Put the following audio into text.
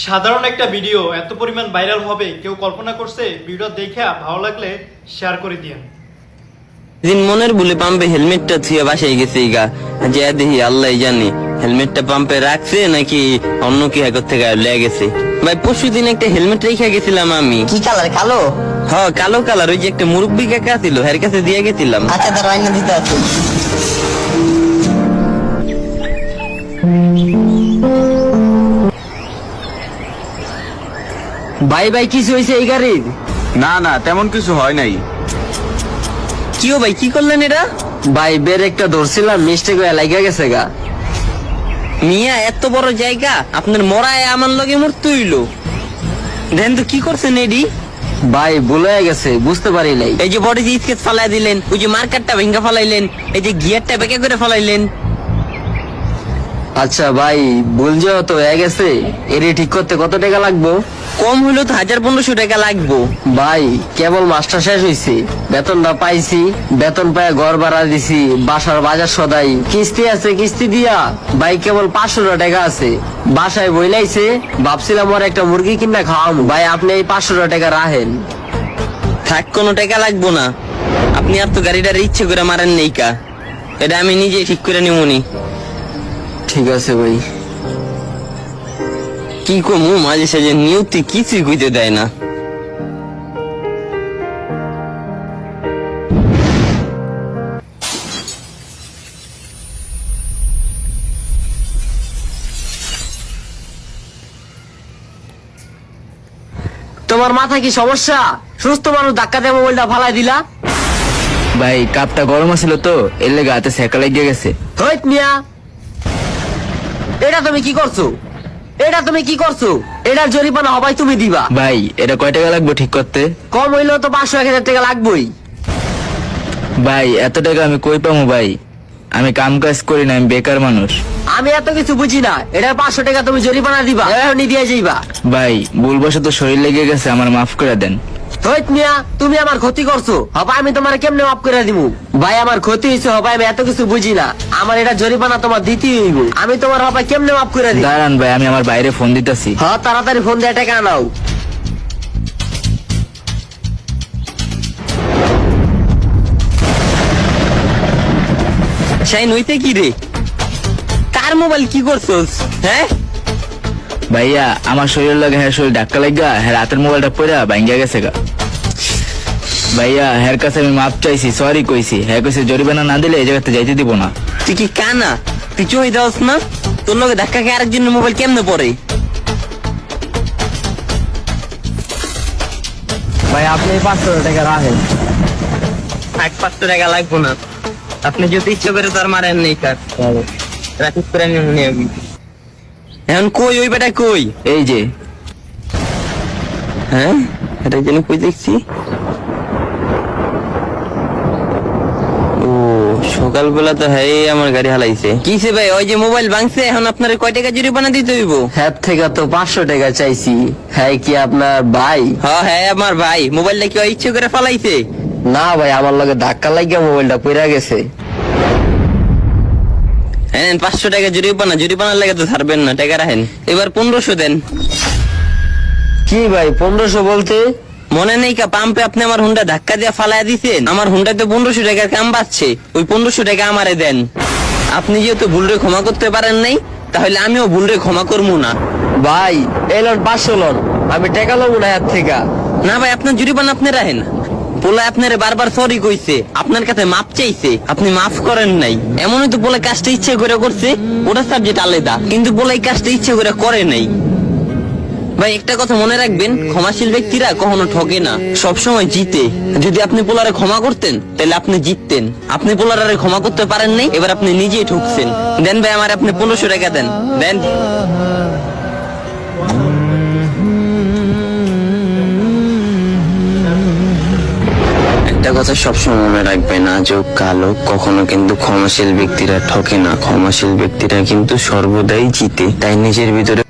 সাধারণ একটা ভিডিও এত পরিমাণ ভাইরাল হবে কেউ কল্পনা করছে? ভিডিও দেখে ভালো লাগলে শেয়ার করে দিয়েন। দিন মনের ভুলে পাম্পে হেলমেটটা থুয়ে বাসায় গেছে গা, যে দেখি আল্লাহ জানে হেলমেটটা পাম্পে রাখছে নাকি অন্য কি হাগর থেকে লেগে গেছে। ভাই পরশু দিন একটা হেলমেট রেখে গেছিলাম আমি। কি কালার? কালো? হ্যাঁ কালো কালার, ওই যে একটা মুরব্বী কাকা ছিল এর কাছে দিয়ে গেছিলাম। আচ্ছা তার আয়না দিতে আছে। ভাই ভাই কিছু হয়েছে এই গাড়ির? না না তেমন কিছু হয় নাই। কিও ভাই কি করলেন এটা? ভাই ব্রেকটা ধরছিলাম মিস্টেক হয়ে লাগা গেছে গা। মিয়া এত বড় জায়গা আপনার মরায় আমার লগে মরতে হইলো। দেন তো কি করছেন এডি? ভাই ভুলে গেছে, বুঝতে পারি নাই। এই যে বডি যে স্কেচ ফালাই দিলেন, ওই যে মার্কারটা ভেঙ্গা ফালাইলেন, এই যে গিয়ারটা বেঁকে করে ফালাইলেন। আচ্ছা ভাই ভুল যেহেতু হয়ে গেছে, এর ঠিক করতে কত টাকা লাগবো? কম হইলো তো 1500 টাকা লাগবো। ভাই কেবল মাস্টার শেষ হয়েছে, বেতনটা পাইছি, বেতন পায় ঘর ভাড়া দিছি, বাসার বাজার সদাই, কিস্তি আছে, কিস্তি দিয়া ভাই কেবল 500 টাকা আছে। বাসায় বইলাইছে, ভাবছিলাম ওর একটা মুরগি কিনা খাওয়াম। ভাই আপনি এই 500 টাকা রাখেন। থাক কোনো টাকা লাগবো না, আপনি আর তো গাড়িটার ইচ্ছে করে মারেন নেই কা, এটা আমি নিজে ঠিক করে নিমুনি। ঠিক আছে ভাই। কি কমু মাঝে সাঝে নিয়তি কিছুই কইতে দেয় না। তোমার মাথা কি সমস্যা? সুস্থ মানুষ ধাক্কা দিয়ে মোবাইলটা ফালাই দিলা। ভাই কাপটা গরম আছিল তো এর লেগে হাতে সেকা লেগে গেছে। হইত মিয়া, এটা তুমি কি করছো? এটা তুমি কি করছো? এটার জরিমানা হবাই তুমি দিবা। ভাই এটা কয় টাকা লাগবে ঠিক করতে? কম হইলেও তো 500-1000 টাকা লাগবেই। ভাই এত টাকা আমি কই পাবো ভাই, আমি কাম কাজ করি না, আমি বেকার মানুষ। আমি এত কিছু বুঝি না, এটার 500 টাকা তুমি জরিমানা দিবা, এখনই দিয়ে যাইবা। ভাই ভুলবশত শরীর লেগে গেছে, আমার মাফ করে দেন। হইত মিয়া, তুমি আমার ক্ষতি করছো, হবা আমি তোমার কেমনে মাফ করে দিব? ভাই আমার ক্ষতি হয়েছে, হবা আমি এত কিছু বুঝি না, আমার এটা জরিমানা তোমার দিতেই হইব। আমি তোমার হবা কেমনে মাফ করে দিব? দাঁড়ান ভাই, আমি আমার বাইরে ফোন দিতেছি। হ্যাঁ তাড়াতাড়ি ফোন দিয়ে টাকা নাও। শাইন হইতে কি রে? কার মোবাইল কি করছোস? হ্যাঁ ভাইয়া আমার শরীর লাগে, হ্যাঁ শরীর ধাক্কা লাগা, হ্যাঁ রাতের মোবাইলটা পড়া ভাঙ্গা গেছে গা। ভাইয়া হ্যার কাছে আমি মাপ চাইছি, সরি কইছি, হ্যাঁ কইছে জরিমানা না দিলে এই জায়গাতে যাইতে দিব না। তুই কি কানা? তুই চই দাওস না? তোর লগে ধাক্কা খেয়ে আরেকজনের মোবাইল কেমনে পড়ে? ভাই আপনি 500 টাকা রাখেন। 500 টাকা লাগবো না, আপনি যদি ইচ্ছে করে তার মারেন নেই কার রাখিস করে নিয়ে আমি। এখন কই ওই বেটা কই? এই যে হ্যাঁ এটা যেন কই দেখছি। ও সকালবেলা তো হ্যাঁ আমার গাড়ি হালাইছে। কিসে ভাই ওই যে মোবাইল ভাঙছে, এখন আপনার কয় টাকা জরিমানা দিতে হইব? হ্যাঁ থেকে তো 500 টাকা চাইছি। হ্যাঁ কি আপনার ভাই? হ্যাঁ হ্যাঁ আমার ভাই। মোবাইলটা কি ইচ্ছে করে ফালাইছে? না ভাই আমার লগে ধাক্কা লাগিয়া মোবাইলটা পড়ে গেছে। হ্যাঁ 500 টাকা জরিমানা, জরিমানার লাগে তো ছাড়বেন না, টাকা রাখেন। এবার 1500 দেন। কি ভাই 1500 বলতে? মনে নেই কা পাম্পে আপনি আমার হুন্ডা ধাক্কা দিয়ে ফালাই দিছেন, আমার হুন্ডাতে 1500 টাকার কাম বাড়ছে, ওই 1500 টাকা আমারে দেন। আপনি যেহেতু ভুলরে ক্ষমা করতে পারেন নাই, তাহলে আমিও ভুলরে ক্ষমা করবো না। ভাই এই লোন 500 লোন, আমি টাকা লব না হাত থেকে। না ভাই আপনার জরিমানা আপনি রাখেন। পোলা আপনারে বারবার সরি কইছে, আপনার কাছে মাপ চাইছে, আপনি মাফ করেন নাই। এমনই তো পোলা কাজটা ইচ্ছে করে করছে, ওটা সাবজেক্ট আলাদা, কিন্তু পোলা এই কাজটা ইচ্ছে করে করে নাই। ভাই একটা কথা মনে রাখবেন, ক্ষমাশীল ব্যক্তিরা কখনো ঠকে না, সবসময় জিতে। যদি আপনি পোলারে ক্ষমা করতেন তাহলে আপনি জিততেন। আপনি পোলারে ক্ষমা করতে পারেন নাই, এবার আপনি নিজেই ঠকছেন। দেন ভাই আমার আপনি 1500 টাকা দেন, দেন। একটা কথা সবসময় মনে রাখবেন, আজও কালো কখনো কিন্তু ক্ষমাশীল ব্যক্তিরা ঠকে না, ক্ষমাশীল ব্যক্তিরা কিন্তু সর্বদাই জিতে। তাই নিজের ভিতরে